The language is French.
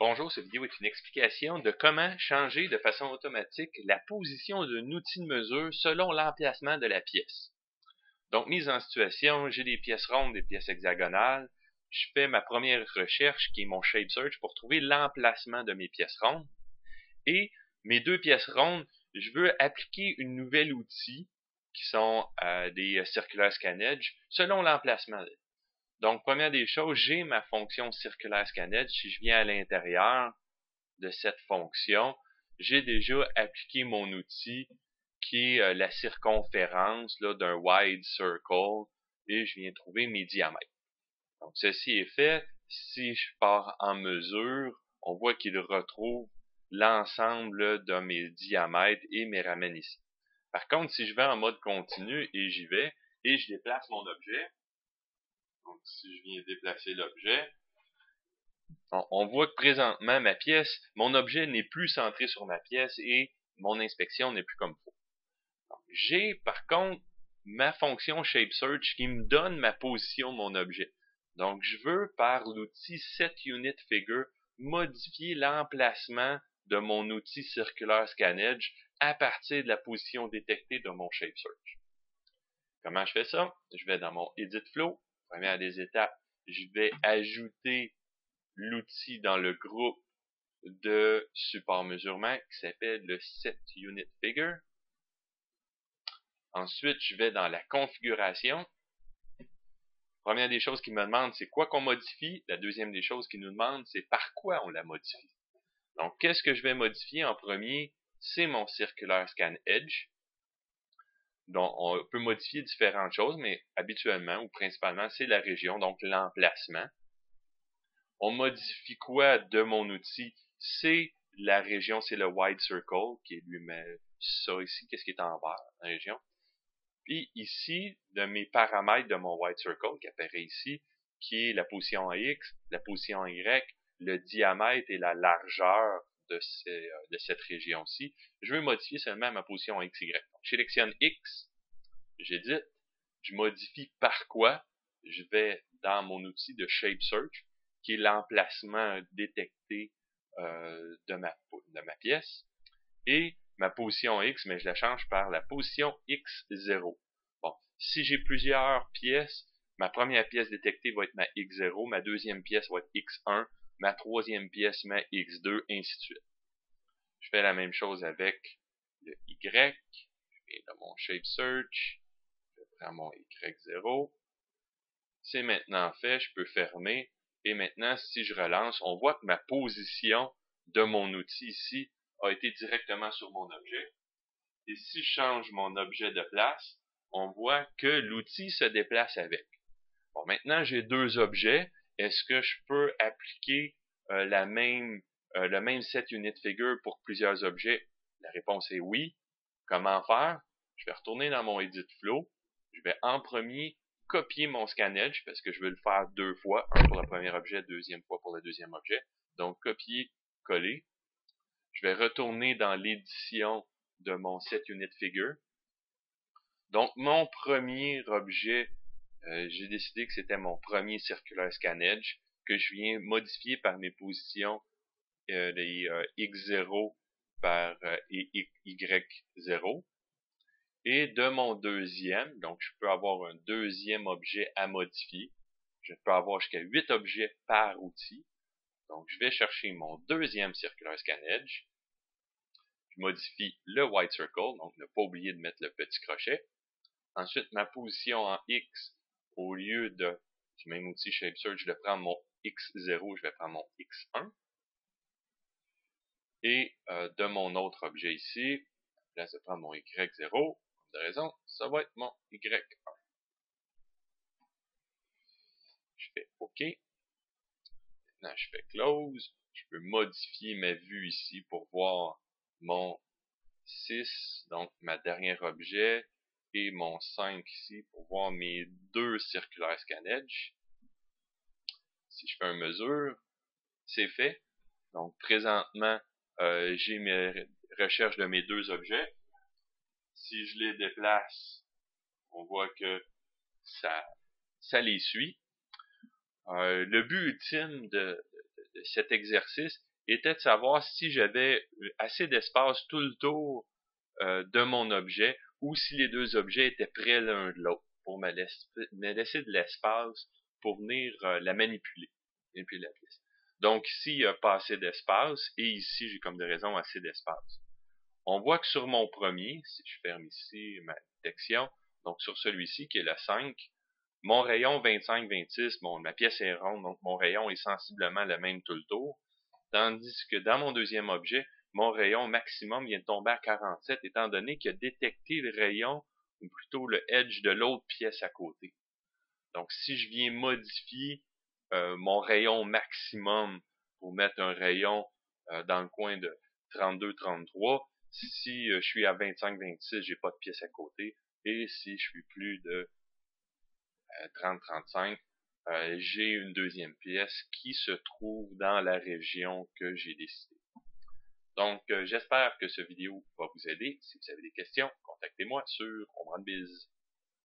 Bonjour, cette vidéo est une explication de comment changer de façon automatique la position d'un outil de mesure selon l'emplacement de la pièce. Donc, mise en situation, j'ai des pièces rondes, des pièces hexagonales. Je fais ma première recherche qui est mon Shape Search pour trouver l'emplacement de mes pièces rondes. Et mes deux pièces rondes, je veux appliquer une nouvelle outil qui sont des Circular Scan Edge selon l'emplacement. Donc, première des choses, j'ai ma fonction Circular Scan Edge. Si je viens à l'intérieur de cette fonction, j'ai déjà appliqué mon outil qui est la circonférence d'un wide circle et je viens trouver mes diamètres. Donc, ceci est fait. Si je pars en mesure, on voit qu'il retrouve l'ensemble de mes diamètres et me ramène ici. Par contre, si je vais en mode continu et j'y vais et je déplace mon objet, donc si je viens déplacer l'objet, on voit que présentement, mon objet n'est plus centré sur ma pièce et mon inspection n'est plus comme il faut. J'ai par contre ma fonction Shape Search qui me donne ma position de mon objet. Donc, je veux, par l'outil SetUnitFigure, modifier l'emplacement de mon outil Circular Scan Edge à partir de la position détectée de mon Shape Search. Comment je fais ça? Je vais dans mon Edit Flow. Première des étapes, je vais ajouter l'outil dans le groupe de support mesurement qui s'appelle le SetUnitFigure. Ensuite, je vais dans la configuration. Première des choses qu'il me demande, c'est quoi qu'on modifie. La deuxième des choses qu'il nous demande, c'est par quoi on la modifie. Donc, qu'est-ce que je vais modifier en premier? C'est mon Circular Scan Edge. Donc, on peut modifier différentes choses, mais habituellement ou principalement, c'est la région, donc l'emplacement. On modifie quoi de mon outil? C'est la région, c'est le Wide Circle, qui est lui-même ça ici, qu'est-ce qui est en vert, la région. Puis ici, de mes paramètres de mon Wide Circle, qui apparaît ici, qui est la position X, la position Y, le diamètre et la largeur de cette région-ci, je veux modifier seulement ma position XY. Donc, je sélectionne X, j'édite, je modifie par quoi, je vais dans mon outil de Shape Search, qui est l'emplacement détecté de ma pièce, et ma position X, mais je la change par la position X0. Bon, si j'ai plusieurs pièces, ma première pièce détectée va être ma X0, ma deuxième pièce va être X1, ma troisième pièce, ma X2, ainsi de suite. Je fais la même chose avec le Y, je viens dans mon Shape Search, je prends mon Y0, c'est maintenant fait, je peux fermer, et maintenant, si je relance, on voit que ma position de mon outil ici a été directement sur mon objet. Et si je change mon objet de place, on voit que l'outil se déplace avec. Bon, maintenant, j'ai deux objets. Est-ce que je peux appliquer le même SetUnitFigure pour plusieurs objets? La réponse est oui. Comment faire? Je vais retourner dans mon Edit Flow. Je vais en premier copier mon Scan Edge parce que je veux le faire deux fois. Un pour le premier objet, deuxième fois pour le deuxième objet. Donc, copier, coller. Je vais retourner dans l'édition de mon SetUnitFigure. Donc, mon premier objet, j'ai décidé que c'était mon premier Circular Scan Edge que je viens modifier par mes positions les X0 et Y0. Et de mon deuxième, donc je peux avoir un deuxième objet à modifier. Je peux avoir jusqu'à 8 objets par outil. Donc, je vais chercher mon deuxième Circular Scan Edge. Je modifie le White Circle, donc ne pas oublier de mettre le petit crochet. Ensuite, ma position en X, au lieu du même outil Shape Search, je vais prendre mon X0, je vais prendre mon X1. Et de mon autre objet ici, là, je vais prendre mon Y0, comme de raison, ça va être mon Y1. Je fais OK. Maintenant, je fais Close. Je peux modifier ma vue ici pour voir mon 6, donc ma dernière objet, et mon 5 ici pour voir mes deux Circular Scan Edge. Si je fais une mesure, c'est fait. Donc, présentement, j'ai mes recherches de mes deux objets. Si je les déplace, on voit que ça les suit. Le but ultime de cet exercice était de savoir si j'avais assez d'espace tout le tour de mon objet ou si les deux objets étaient près l'un de l'autre pour me laisser de l'espace pour venir la manipuler la pièce. Donc ici, il n'y a pas assez d'espace et ici, j'ai comme de raison assez d'espace. On voit que sur mon premier, si je ferme ici ma détection, donc sur celui-ci qui est le 5, mon rayon 25-26, bon, ma pièce est ronde, donc mon rayon est sensiblement le même tout le tour. Tandis que dans mon deuxième objet, mon rayon maximum vient de tomber à 47, étant donné qu'il a détecté le rayon, ou plutôt le edge de l'autre pièce à côté. Donc, si je viens modifier mon rayon maximum pour mettre un rayon dans le coin de 32-33, si je suis à 25-26, j'ai pas de pièce à côté. Et si je suis plus de 30-35, j'ai une deuxième pièce qui se trouve dans la région que j'ai décidée. Donc, j'espère que cette vidéo va vous aider. Si vous avez des questions, contactez-moi sur OmranBiz.